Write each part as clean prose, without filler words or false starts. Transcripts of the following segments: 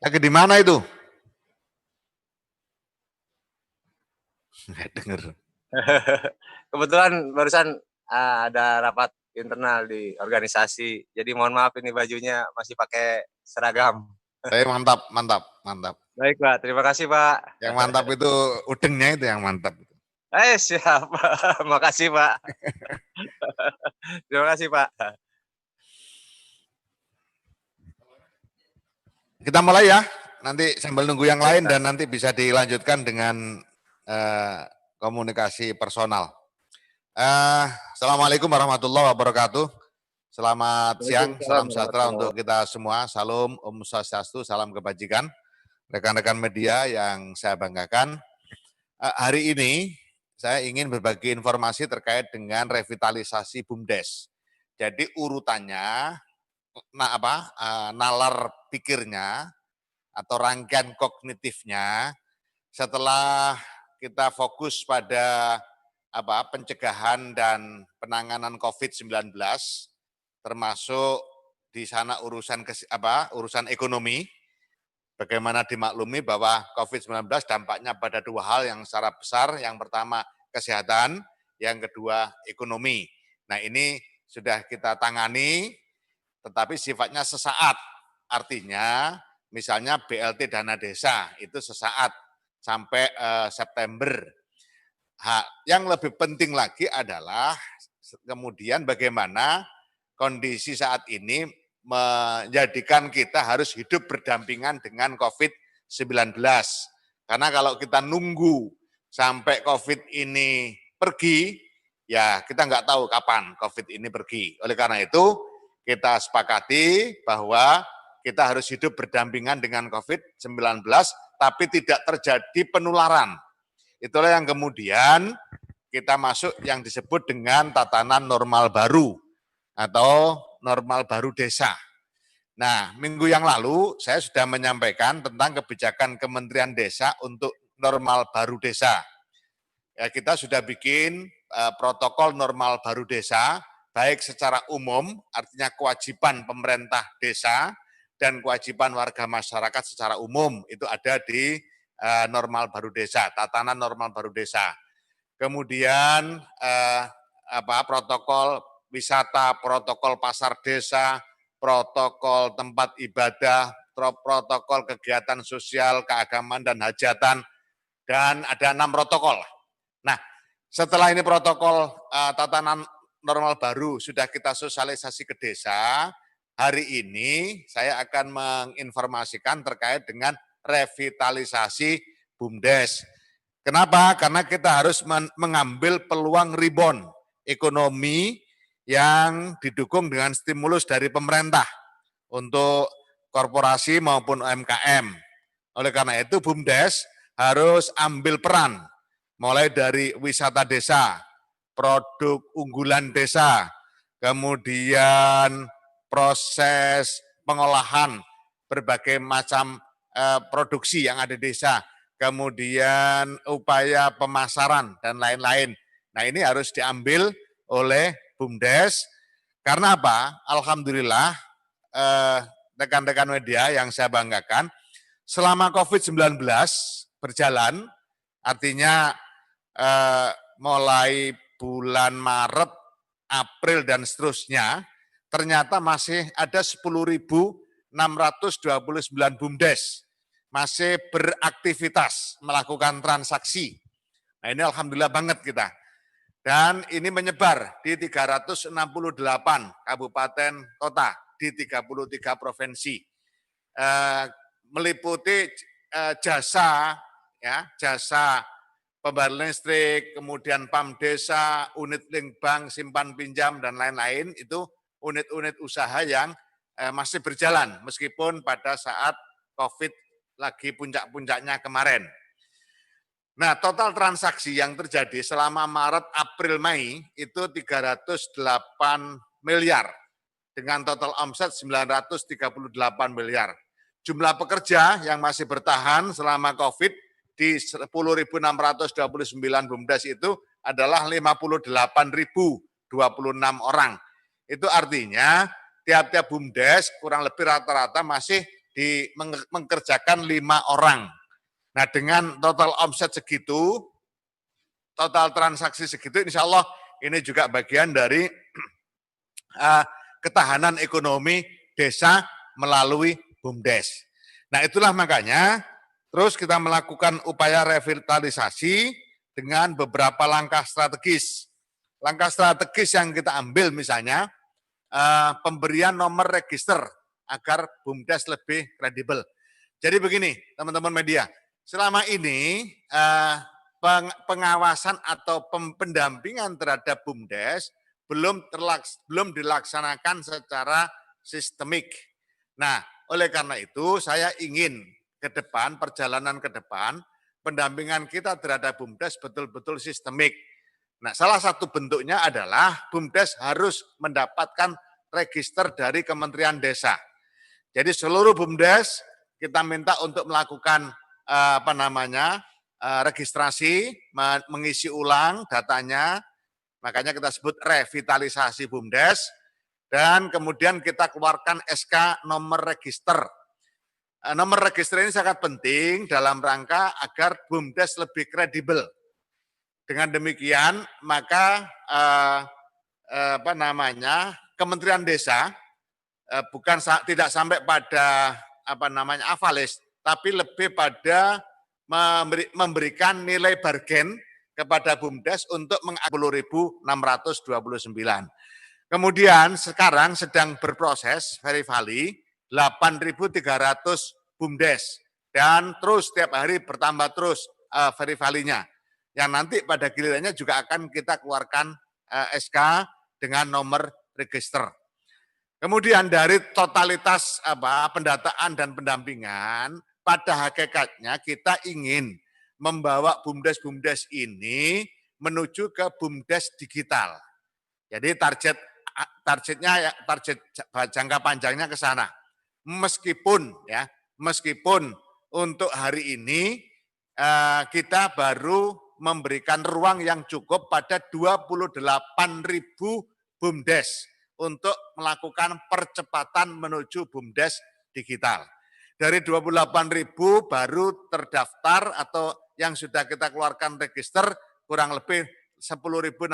Lagi di mana itu? Nggak denger. Kebetulan barusan ada rapat internal di organisasi, jadi mohon maaf ini bajunya masih pakai seragam. Mantap, mantap, mantap. Baik Pak, terima kasih Pak. Yang mantap itu udengnya itu yang mantap. Siap, makasih Pak. Terima kasih Pak. Kita mulai ya, nanti sambil nunggu yang lain dan nanti bisa dilanjutkan dengan komunikasi personal. Assalamualaikum warahmatullahi wabarakatuh. Selamat siang, salam sejahtera untuk kita semua. Salam Om Swastiastu, salam kebajikan. Rekan-rekan media yang saya banggakan. Hari ini saya ingin berbagi informasi terkait dengan revitalisasi BUMDes. Jadi urutannya, nalar pikirnya atau rangkaian kognitifnya setelah kita fokus pada pencegahan dan penanganan COVID-19, termasuk di sana urusan ekonomi. Bagaimana dimaklumi bahwa COVID-19 dampaknya pada dua hal yang secara besar. Yang pertama kesehatan, yang kedua ekonomi. Nah ini sudah kita tangani, tetapi sifatnya sesaat. Artinya misalnya BLT dana desa itu sesaat sampai September. Yang lebih penting lagi adalah kemudian bagaimana kondisi saat ini menjadikan kita harus hidup berdampingan dengan COVID-19. Karena kalau kita nunggu sampai COVID ini pergi, ya kita nggak tahu kapan COVID ini pergi. Oleh karena itu, kita sepakati bahwa kita harus hidup berdampingan dengan COVID-19, tapi tidak terjadi penularan. Itulah yang kemudian kita masuk yang disebut dengan tatanan normal baru atau normal baru desa. Nah, minggu yang lalu saya sudah menyampaikan tentang kebijakan Kementerian Desa untuk normal baru desa. Ya, kita sudah bikin protokol normal baru desa, baik secara umum, artinya kewajiban pemerintah desa, dan kewajiban warga masyarakat secara umum, itu ada di normal baru desa, tatanan normal baru desa. Kemudian protokol wisata, protokol pasar desa, protokol tempat ibadah, protokol kegiatan sosial, keagamaan, dan hajatan, dan ada 6 protokol. Nah, setelah ini protokol tatanan normal baru sudah kita sosialisasi ke desa, hari ini saya akan menginformasikan terkait dengan revitalisasi BUMDes. Kenapa? Karena kita harus mengambil peluang rebound ekonomi yang didukung dengan stimulus dari pemerintah untuk korporasi maupun UMKM. Oleh karena itu BUMDes harus ambil peran, mulai dari wisata desa, produk unggulan desa, kemudian proses pengolahan berbagai macam produksi yang ada di desa, kemudian upaya pemasaran, dan lain-lain. Nah ini harus diambil oleh BUMDes, karena apa? Alhamdulillah, rekan-rekan media yang saya banggakan, selama COVID-19 berjalan, artinya mulai bulan Maret, April, dan seterusnya, ternyata masih ada 10.629 BUMDes masih beraktivitas, melakukan transaksi. Nah ini alhamdulillah banget kita. Dan ini menyebar di 368 kabupaten kota, di 33 provinsi. Meliputi jasa pembayaran listrik, kemudian PAM desa, unit link bank, simpan pinjam, dan lain-lain, itu unit-unit usaha yang masih berjalan, meskipun pada saat COVID lagi puncak-puncaknya kemarin. Nah, total transaksi yang terjadi selama Maret, April, Mei itu 308 miliar dengan total omset 938 miliar. Jumlah pekerja yang masih bertahan selama COVID di 10.629 BUMDes itu adalah 58.026 orang. Itu artinya tiap-tiap BUMDes kurang lebih rata-rata masih mengerjakan 5 orang. Nah, dengan total omset segitu, total transaksi segitu, insya Allah ini juga bagian dari ketahanan ekonomi desa melalui BUMDes. Nah, itulah makanya terus kita melakukan upaya revitalisasi dengan beberapa langkah strategis. Langkah strategis yang kita ambil misalnya pemberian nomor register agar BUMDes lebih kredibel. Jadi begini, teman-teman media, selama ini pengawasan atau pendampingan terhadap BUMDes belum dilaksanakan secara sistemik. Nah, oleh karena itu saya ingin ke depan, perjalanan ke depan, pendampingan kita terhadap BUMDes betul-betul sistemik. Nah, salah satu bentuknya adalah BUMDes harus mendapatkan register dari Kementerian Desa. Jadi seluruh BUMDes kita minta untuk melakukan registrasi, mengisi ulang datanya. Makanya kita sebut revitalisasi BUMDes, dan kemudian kita keluarkan SK nomor register. Nomor register ini sangat penting dalam rangka agar BUMDes lebih kredibel. Dengan demikian, maka Kementerian Desa tidak sampai pada avalis, tapi lebih pada memberikan nilai bargain kepada BUMDes untuk 10.629. Kemudian sekarang sedang berproses verifali 8.300 BUMDes dan terus setiap hari bertambah terus verifalinya. Yang nanti pada gilirannya juga akan kita keluarkan SK dengan nomor register. Kemudian dari totalitas pendataan dan pendampingan, pada hakikatnya kita ingin membawa BUMDes ini menuju ke BUMDes digital. Jadi target jangka panjangnya ke sana. Meskipun untuk hari ini kita baru memberikan ruang yang cukup pada 28.000 BUMDes untuk melakukan percepatan menuju BUMDes digital. Dari 28.000 baru terdaftar atau yang sudah kita keluarkan register kurang lebih 10.629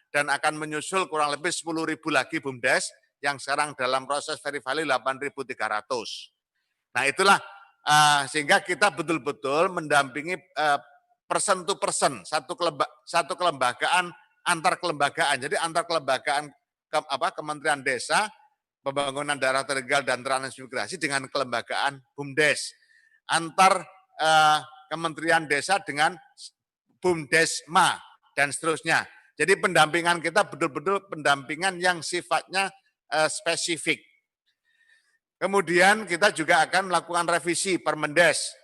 dan akan menyusul kurang lebih 10.000 lagi BUMDes yang sekarang dalam proses verifali 8.300. Nah, itulah sehingga kita betul-betul mendampingi person to person, satu kelembagaan antar kelembagaan. Jadi antar kelembagaan Kementerian Desa, Pembangunan Daerah Tertinggal dan Transmigrasi dengan kelembagaan BUMDes. Antar Kementerian Desa dengan BUMDesma dan seterusnya. Jadi pendampingan kita betul-betul pendampingan yang sifatnya spesifik. Kemudian kita juga akan melakukan revisi Permendes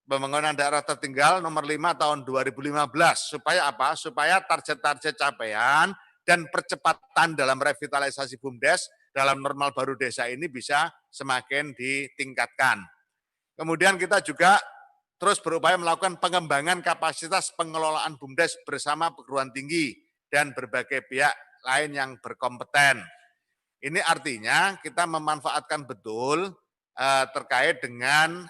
Pembangunan Daerah Tertinggal nomor 5 tahun 2015 supaya apa? Supaya target-target capaian dan percepatan dalam revitalisasi BUMDes dalam normal baru desa ini bisa semakin ditingkatkan. Kemudian kita juga terus berupaya melakukan pengembangan kapasitas pengelolaan BUMDes bersama perguruan tinggi dan berbagai pihak lain yang berkompeten. Ini artinya kita memanfaatkan betul terkait dengan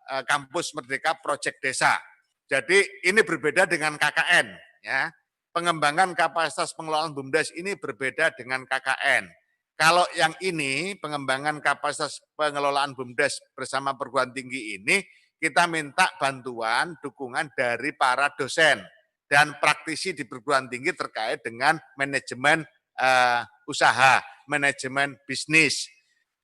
Kampus Merdeka Project Desa. Jadi ini berbeda dengan KKN, ya. Pengembangan kapasitas pengelolaan BUMDes ini berbeda dengan KKN. Kalau yang ini pengembangan kapasitas pengelolaan BUMDes bersama perguruan tinggi ini kita minta bantuan dukungan dari para dosen dan praktisi di perguruan tinggi terkait dengan manajemen usaha, manajemen bisnis.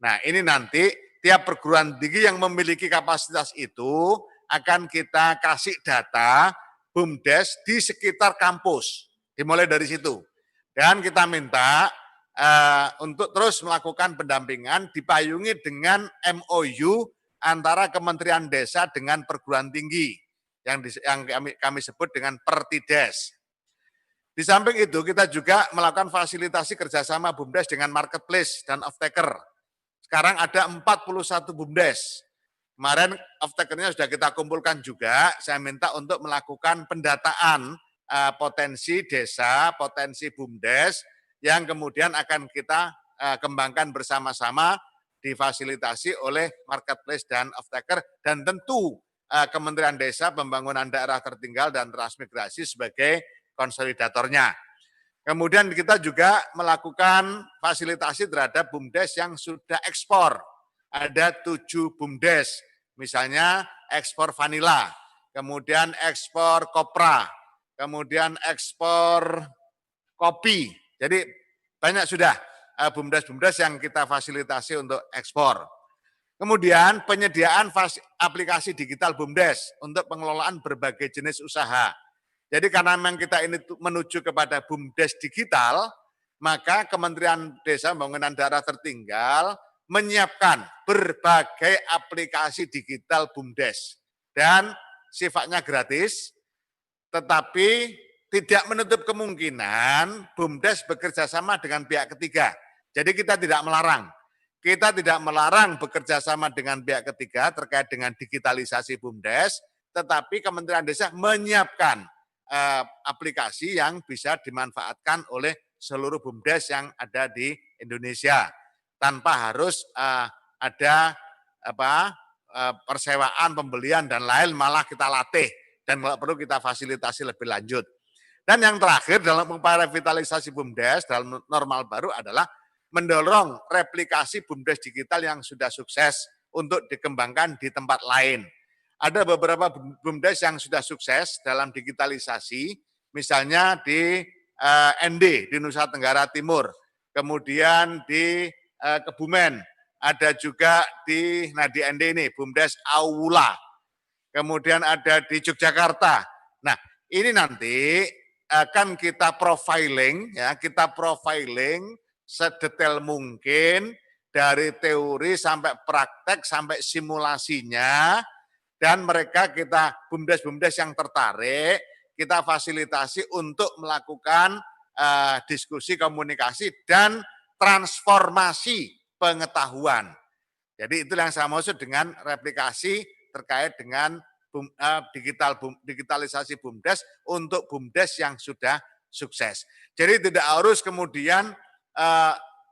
Nah, ini nanti tiap perguruan tinggi yang memiliki kapasitas itu akan kita kasih data BUMDes di sekitar kampus. Dimulai dari situ. Dan kita minta untuk terus melakukan pendampingan dipayungi dengan MOU antara Kementerian Desa dengan perguruan tinggi yang kami sebut dengan Pertides. Di samping itu kita juga melakukan fasilitasi kerjasama BUMDes dengan marketplace dan off-taker. Sekarang ada 41 BUMDes. Kemarin off-takernya sudah kita kumpulkan juga, saya minta untuk melakukan pendataan potensi desa, potensi BUMDes, yang kemudian akan kita kembangkan bersama-sama difasilitasi oleh marketplace dan off-taker, dan tentu Kementerian Desa, Pembangunan Daerah Tertinggal dan Transmigrasi sebagai konsolidatornya. Kemudian kita juga melakukan fasilitasi terhadap BUMDes yang sudah ekspor. Ada 7 BUMDes, misalnya ekspor vanila, kemudian ekspor kopra, kemudian ekspor kopi. Jadi banyak sudah BUMDes-BUMDes yang kita fasilitasi untuk ekspor. Kemudian penyediaan aplikasi digital BUMDes untuk pengelolaan berbagai jenis usaha. Jadi karena memang kita ini menuju kepada BUMDes digital, maka Kementerian Desa Pembangunan Daerah Tertinggal menyiapkan berbagai aplikasi digital BUMDes dan sifatnya gratis, tetapi tidak menutup kemungkinan BUMDes bekerja sama dengan pihak ketiga. Jadi kita tidak melarang. Kita tidak melarang bekerja sama dengan pihak ketiga terkait dengan digitalisasi BUMDes, tetapi Kementerian Desa menyiapkan aplikasi yang bisa dimanfaatkan oleh seluruh BUMDes yang ada di Indonesia tanpa harus ada persewaan, pembelian dan lain, malah kita latih dan kalau perlu kita fasilitasi lebih lanjut. Dan yang terakhir dalam upaya revitalisasi BUMDes dalam normal baru adalah mendorong replikasi BUMDes digital yang sudah sukses untuk dikembangkan di tempat lain. Ada beberapa BUMDes yang sudah sukses dalam digitalisasi, misalnya di ND, di Nusa Tenggara Timur, kemudian di Kebumen, ada juga di ND ini, BUMDes Aula, kemudian ada di Yogyakarta. Nah, ini nanti akan kita profiling, ya, kita profiling sedetail mungkin dari teori sampai praktek sampai simulasinya. Dan mereka kita BUMDes-BUMDes yang tertarik, kita fasilitasi untuk melakukan diskusi, komunikasi, dan transformasi pengetahuan. Jadi itu yang saya maksud dengan replikasi terkait dengan digitalisasi BUMDes untuk BUMDes yang sudah sukses. Jadi tidak harus kemudian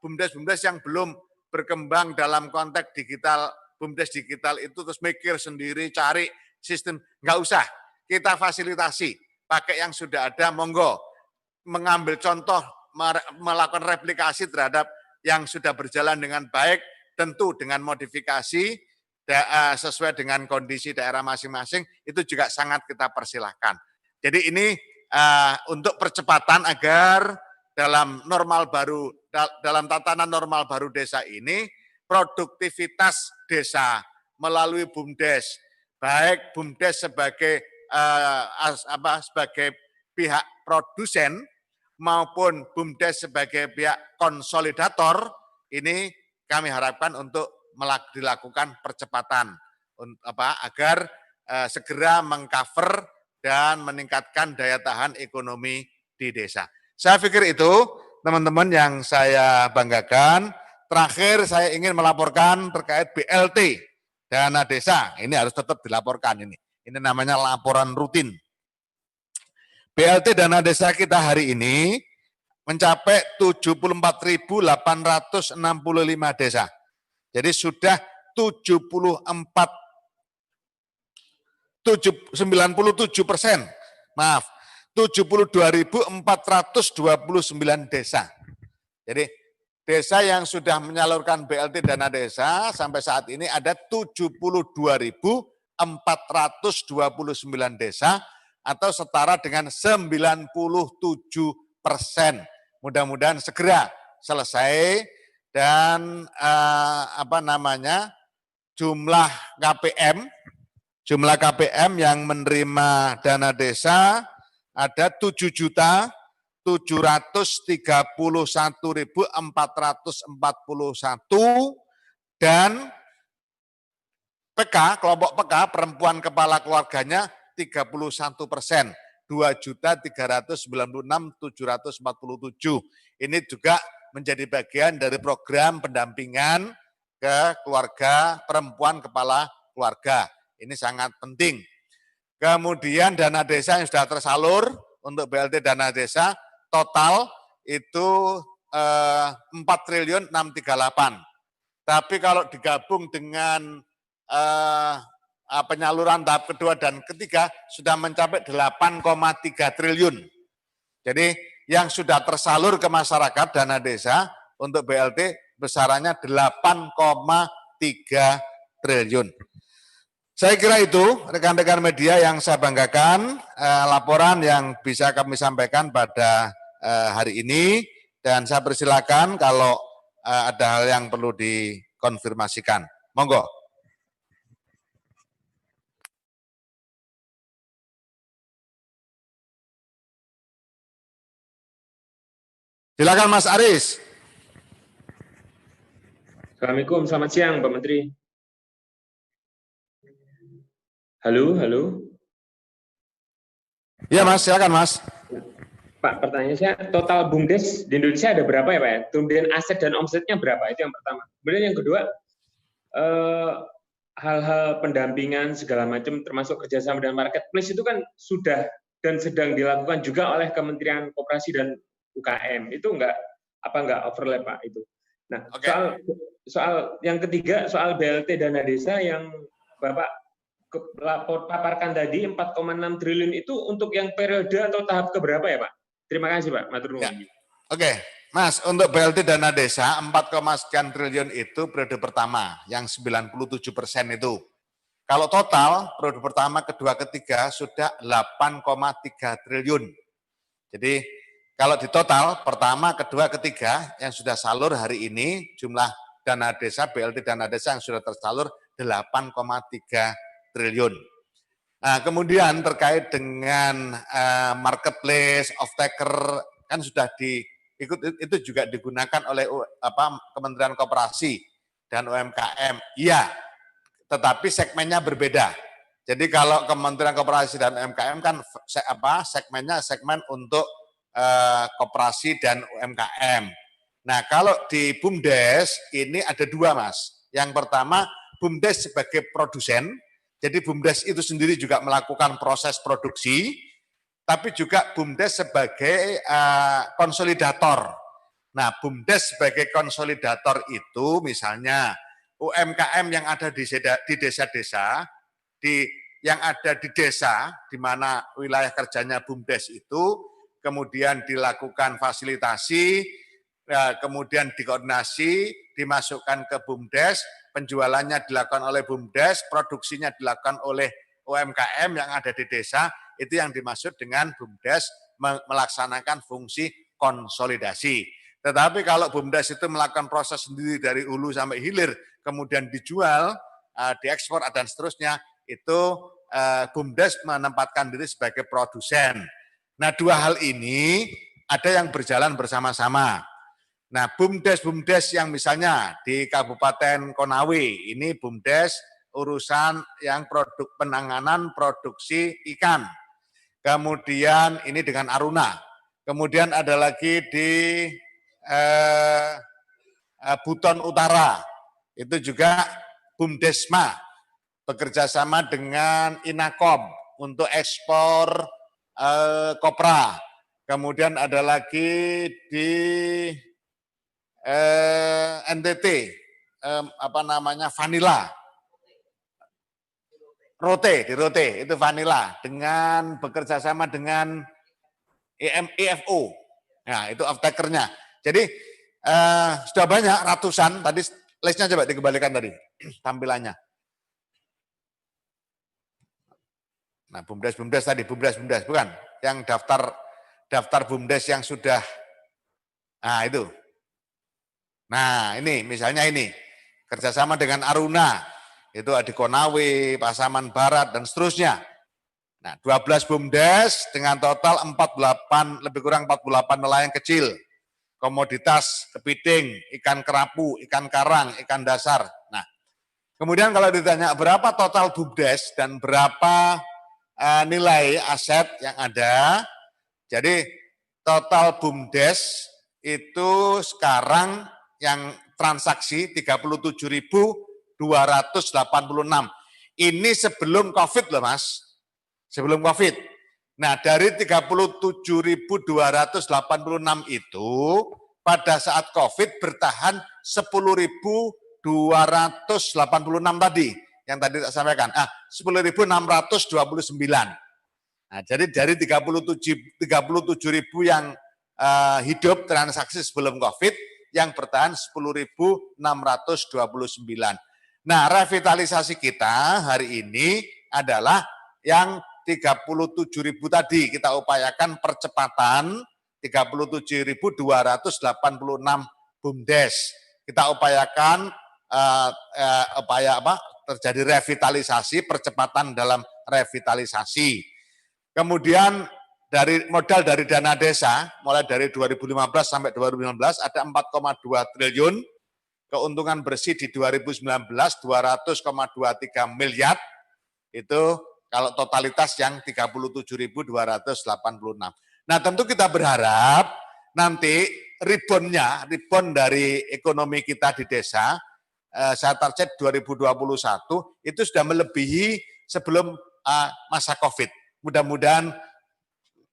BUMDes-BUMDes yang belum berkembang dalam konteks digital, BUMDes digital itu terus mikir sendiri, cari sistem, nggak usah. Kita fasilitasi, pakai yang sudah ada, monggo. Mengambil contoh, melakukan replikasi terhadap yang sudah berjalan dengan baik, tentu dengan modifikasi, sesuai dengan kondisi daerah masing-masing, itu juga sangat kita persilahkan. Jadi ini untuk percepatan agar dalam normal baru, dalam tatanan normal baru desa ini, produktivitas desa melalui BUMDes, baik BUMDes sebagai sebagai pihak produsen maupun BUMDes sebagai pihak konsolidator, ini kami harapkan untuk dilakukan percepatan agar segera mengcover dan meningkatkan daya tahan ekonomi di desa. Saya pikir itu teman-teman yang saya banggakan. Terakhir saya ingin melaporkan terkait BLT dana desa. Ini harus tetap dilaporkan ini. Ini namanya laporan rutin. BLT dana desa kita hari ini mencapai 74.865 desa. Jadi sudah 97%, maaf, 72.429 desa. Jadi desa yang sudah menyalurkan BLT dana desa sampai saat ini ada 72.429 desa atau setara dengan 97%. Mudah-mudahan segera selesai dan jumlah KPM yang menerima dana desa ada 7.731.441 dan PK, kelompok PK, perempuan kepala keluarganya 31%, 2.396.747. Ini juga menjadi bagian dari program pendampingan ke keluarga perempuan kepala keluarga. Ini sangat penting. Kemudian dana desa yang sudah tersalur untuk BLT dana desa total itu 4.638. Tapi kalau digabung dengan penyaluran tahap kedua dan ketiga sudah mencapai 8,3 triliun. Jadi yang sudah tersalur ke masyarakat dana desa untuk BLT besarannya 8,3 triliun. Saya kira itu rekan-rekan media yang saya banggakan, laporan yang bisa kami sampaikan pada hari ini, dan saya persilakan kalau ada hal yang perlu dikonfirmasikan. Monggo. Silakan Mas Aris. Assalamualaikum, selamat siang Pak Menteri. Halo, halo. Ya Mas, silakan Mas. Pak, pertanyaan saya, total BUMDes di Indonesia ada berapa ya Pak ya? Kemudian aset dan omsetnya berapa? Itu yang pertama. Kemudian yang kedua, hal-hal pendampingan segala macam termasuk kerjasama dengan marketplace itu kan sudah dan sedang dilakukan juga oleh Kementerian Koperasi dan UKM. Itu enggak overlap Pak itu. Nah, okay. soal yang ketiga, soal BLT dana desa yang Bapak paparkan tadi 4,6 triliun itu untuk yang periode atau tahap keberapa ya Pak? Terima kasih Pak. Matur nuwun. Ya. Oke, Mas, untuk BLT dana desa 4, sekian triliun itu periode pertama yang 97% itu. Kalau total periode pertama, kedua, ketiga sudah 8,3 triliun. Jadi kalau di total pertama, kedua, ketiga yang sudah salur hari ini jumlah dana desa, BLT dana desa yang sudah tersalur 8,3 triliun. Nah, kemudian terkait dengan marketplace, off-taker kan sudah itu juga digunakan oleh Kementerian Koperasi dan UMKM. Iya, tetapi segmennya berbeda. Jadi kalau Kementerian Koperasi dan UMKM kan segmennya segmen untuk koperasi dan UMKM. Nah, kalau di BUMDes ini ada dua Mas. Yang pertama, BUMDes sebagai produsen. Jadi BUMDes itu sendiri juga melakukan proses produksi, tapi juga BUMDes sebagai konsolidator. Nah, BUMDes sebagai konsolidator itu misalnya UMKM yang ada di desa-desa, yang ada di desa, di mana wilayah kerjanya BUMDes itu, kemudian dilakukan fasilitasi, kemudian dikoordinasi, dimasukkan ke BUMDes, penjualannya dilakukan oleh BUMDes, produksinya dilakukan oleh UMKM yang ada di desa, itu yang dimaksud dengan BUMDes melaksanakan fungsi konsolidasi. Tetapi kalau BUMDes itu melakukan proses sendiri dari hulu sampai hilir, kemudian dijual, diekspor, dan seterusnya, itu BUMDes menempatkan diri sebagai produsen. Nah, dua hal ini ada yang berjalan bersama-sama. Nah, BUMDes yang misalnya di Kabupaten Konawe, ini BUMDes urusan yang penanganan produksi ikan. Kemudian ini dengan Aruna. Kemudian ada lagi di Buton Utara, itu juga BUMDesma, bekerja sama dengan Inakom untuk ekspor kopra. Kemudian ada lagi di NTT, vanila. Rote itu vanila dengan bekerja sama dengan EFO. Nah, itu off-takernya. Jadi sudah banyak ratusan, tadi listnya coba dikembalikan tadi tampilannya. Nah, BUMDes tadi, BUMDes bukan, yang daftar BUMDes yang sudah, nah itu. Nah, ini misalnya ini, kerjasama dengan Aruna, itu di Konawe, Pasaman Barat, dan seterusnya. Nah, 12 BUMDes dengan total 48, lebih kurang 48 nelayan kecil, komoditas kepiting, ikan kerapu, ikan karang, ikan dasar. Nah, kemudian kalau ditanya berapa total BUMDes dan berapa nilai aset yang ada, jadi total BUMDes itu sekarang yang transaksi 37.286. Ini sebelum COVID loh Mas, sebelum COVID. Nah, dari 37.286 itu pada saat COVID bertahan 10.200 tadi yang tadi saya sampaikan. 10.629. Nah, jadi dari 37.000 yang hidup transaksi sebelum COVID, yang bertahan 10.629. Nah, revitalisasi kita hari ini adalah yang 37.000 tadi, kita upayakan percepatan 37.286 BUMDes. Kita upayakan terjadi revitalisasi, percepatan dalam revitalisasi. Kemudian modal dari dana desa, mulai dari 2015 sampai 2019 ada 4,2 triliun, keuntungan bersih di 2019 200,23 miliar, itu kalau totalitas yang 37.286. Nah, tentu kita berharap nanti rebound dari ekonomi kita di desa, saya target 2021 itu sudah melebihi sebelum masa COVID. Mudah-mudahan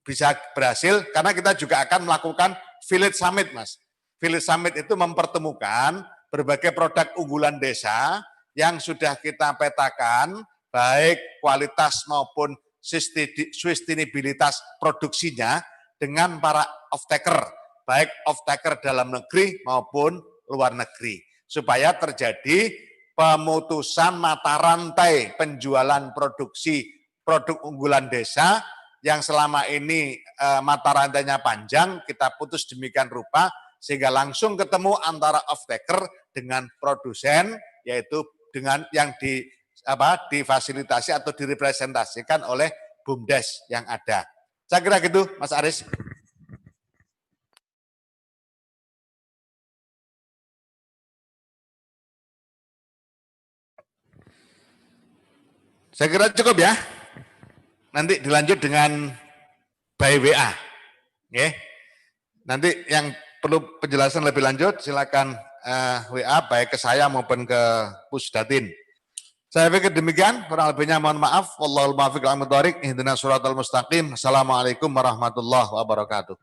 bisa berhasil, karena kita juga akan melakukan Village Summit, Mas. Village Summit itu mempertemukan berbagai produk unggulan desa yang sudah kita petakan, baik kualitas maupun sustainabilitas produksinya dengan para off-taker, baik off-taker dalam negeri maupun luar negeri, supaya terjadi pemutusan mata rantai penjualan produksi produk unggulan desa yang selama ini mata rantainya panjang, kita putus demikian rupa sehingga langsung ketemu antara off-taker dengan produsen, yaitu dengan yang difasilitasi atau direpresentasikan oleh BUMDes yang ada. Saya kira gitu, Mas Aris. Saya kira cukup ya. Nanti dilanjut dengan by WA. Oke. Nanti yang perlu penjelasan lebih lanjut silakan WA baik ke saya maupun ke Pusdatin. Saya pikir demikian, kurang lebihnya mohon maaf. Wallahul muwaffiq ila aqwamit thoriq. Ihdinas siratal mustaqim. Assalamualaikum warahmatullahi wabarakatuh.